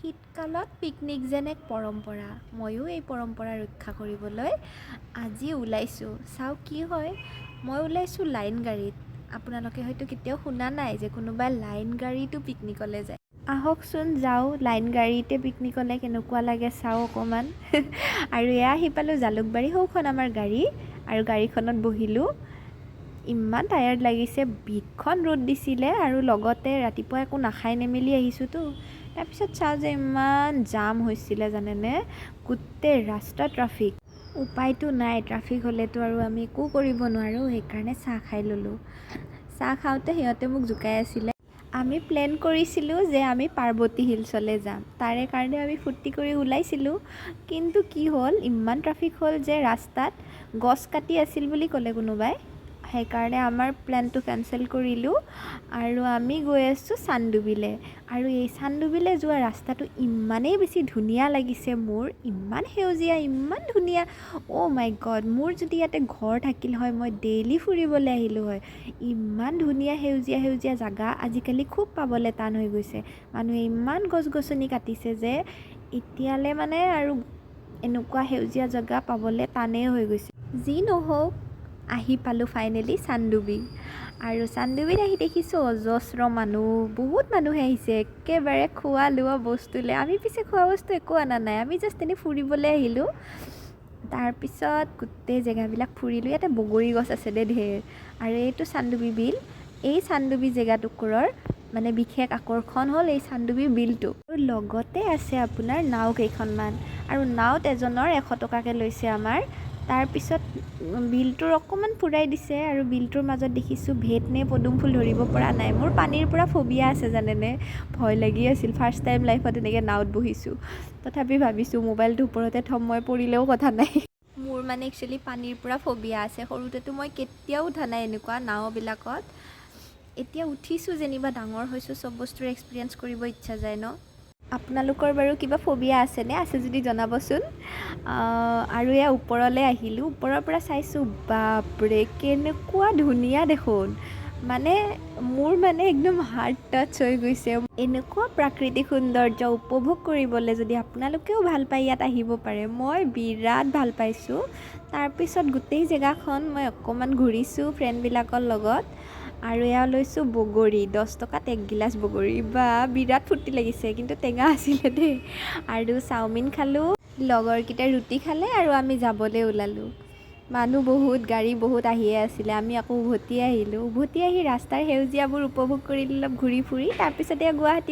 শীতকালত পিকনিক যেন এক পৰম্পৰা। ময়ো এই পৰম্পৰা ৰক্ষা কৰিবলৈ আজি ওলাইছোঁ। চাওঁ কি হয়। মই ওলাইছোঁ লাইন গাড়ীত। আপোনালোকে হয়তো কেতিয়াও শুনা নাই যে কোনোবাই লাইন গাড়ীতো পিকনিকলৈ যায়। আহকচোন যাওঁ, লাইন গাড়ীতে পিকনিকলৈ কেনেকুৱা লাগে চাওঁ অকণমান। আৰু এয়া আহি পালোঁ জালুকবাৰী, সৌখন আমাৰ গাড়ী। আৰু গাড়ীখনত বহিলোঁ। ইমান টায়াৰ্ড লাগিছে, ভীষণ ৰ'দ দিছিলে আৰু লগতে ৰাতিপুৱা একো নাখাই নেমেলি আহিছোঁতো। তাৰপিছত চাওঁ যে ইমান জাম হৈছিলে জানেনে, গোটেই ৰাস্তা ট্ৰাফিক। উপায়তো নাই, ট্ৰাফিক হ'লেতো আৰু আমি একো কৰিব নোৱাৰোঁ। সেইকাৰণে চাহ খাই ল'লোঁ। চাহ খাওঁতে সিহঁতে মোক জোকাই আছিলে। আমি প্লেন কৰিছিলোঁ যে আমি পাৰ্বতী হিলছলৈ যাম, তাৰে কাৰণে আমি ফূৰ্তি কৰি ওলাইছিলোঁ। কিন্তু কি হ'ল, ইমান ট্ৰাফিক হ'ল যে ৰাস্তাত গছ কাটি আছিল বুলি ক'লে কোনোবাই। সেইকাৰণে আমাৰ প্লেনটো কেঞ্চেল কৰিলোঁ আৰু আমি গৈ আছোঁ চানডুবিলৈ। আৰু এই চানডুবিলৈ যোৱা ৰাস্তাটো ইমানেই বেছি ধুনীয়া লাগিছে মোৰ, ইমান সেউজীয়া, ইমান ধুনীয়া। অ' মাই গড, মোৰ যদি ইয়াতে ঘৰ থাকিল হয় মই ডেইলি ফুৰিবলৈ আহিলোঁ হয়। ইমান ধুনীয়া সেউজীয়া সেউজীয়া জেগা আজিকালি খুব পাবলৈ টান হৈ গৈছে। মানুহে ইমান গছ গছনি কাটিছে যে এতিয়ালৈ মানে আৰু এনেকুৱা সেউজীয়া জেগা পাবলৈ টানেই হৈ গৈছে। যি নহওক, আহি পালোঁ ফাইনেলি চানডুবি। আৰু চানডুবিত আহি দেখিছোঁ অজস্ৰ মানুহ, বহুত মানুহে আহিছে একেবাৰে খোৱা লোৱা বস্তুলৈ। আমি পিছে খোৱা বস্তু একো অনা নাই, আমি জাষ্ট এনেই ফুৰিবলৈ আহিলোঁ। তাৰপিছত গোটেই জেগাবিলাক ফুৰিলোঁ। ইয়াতে বগৰী গছ আছে দে ঢেৰ। আৰু এইটো চানডুবি বিল। এই চানডুবি জেগাটুকুৰৰ মানে বিশেষ আকৰ্ষণ হ'ল এই চানডুবি বিলটো। আৰু লগতে আছে আপোনাৰ নাও কেইখনমান, আৰু নাওত এজনৰ 100 টকাকৈ লৈছে আমাৰ। তাৰপিছত বিলটোৰ অকণমান ফুৰাই দিছে আৰু বিলটোৰ মাজত দেখিছোঁ ভেট নে পদুম ফুল ধৰিব পৰা নাই। মোৰ পানীৰ পৰা ফবিয়া আছে জানেনে, ভয় লাগি আছিল। ফাৰ্ষ্ট টাইম লাইফত এনেকৈ নাওত বহিছোঁ। তথাপি ভাবিছোঁ মোবাইলটো ওপৰতে থ'ম, মই পৰিলেও কথা নাই। মোৰ মানে একচুৱেলি পানীৰ পৰা ফবিয়া আছে। সৰুতেতো মই কেতিয়াও উঠা নাই এনেকুৱা নাওবিলাকত। এতিয়া উঠিছোঁ যেনিবা, ডাঙৰ হৈছোঁ, চব বস্তুৰ এক্সপিৰিয়েঞ্চ কৰিব ইচ্ছা যায় ন। আপোনালোকৰ বাৰু কিবা ফবিয়া আছেনে? আছে যদি জনাবচোন। আৰু এয়া ওপৰলৈ আহিলোঁ। ওপৰৰ পৰা চাইছোঁ, বাপৰে কেনেকুৱা ধুনীয়া দেখোন। মানে মোৰ মানে একদম হাৰ্ট টাচ হৈ গৈছে। এনেকুৱা প্ৰাকৃতিক সৌন্দৰ্য উপভোগ কৰিবলৈ যদি আপোনালোকেও ভাল পায় ইয়াত আহিব পাৰে। মই বিৰাট ভাল পাইছোঁ। তাৰপিছত গোটেই জেগাখন মই অকণমান ঘূৰিছোঁ ফ্ৰেণ্ডবিলাকৰ লগত। আৰু এয়া লৈছোঁ বগৰী, 10 টকাত 1 গিলাচ বগৰী। বা বিৰাট ফূৰ্তি লাগিছে, কিন্তু টেঙা আছিলে দেই। আৰু চাওমিন খালোঁ, লগৰকেইটাই ৰুটি খালে আৰু আমি যাবলৈ ওলালোঁ। মানুহ বহুত, গাড়ী বহুত আহিয়ে আছিলে। আমি আকৌ উভতি আহিলোঁ। উভতি আহি ৰাস্তাৰ সেউজীয়াবোৰ উপভোগ কৰিলোঁ অলপ ঘূৰি ফুৰি। তাৰপিছতে গুৱাহাটী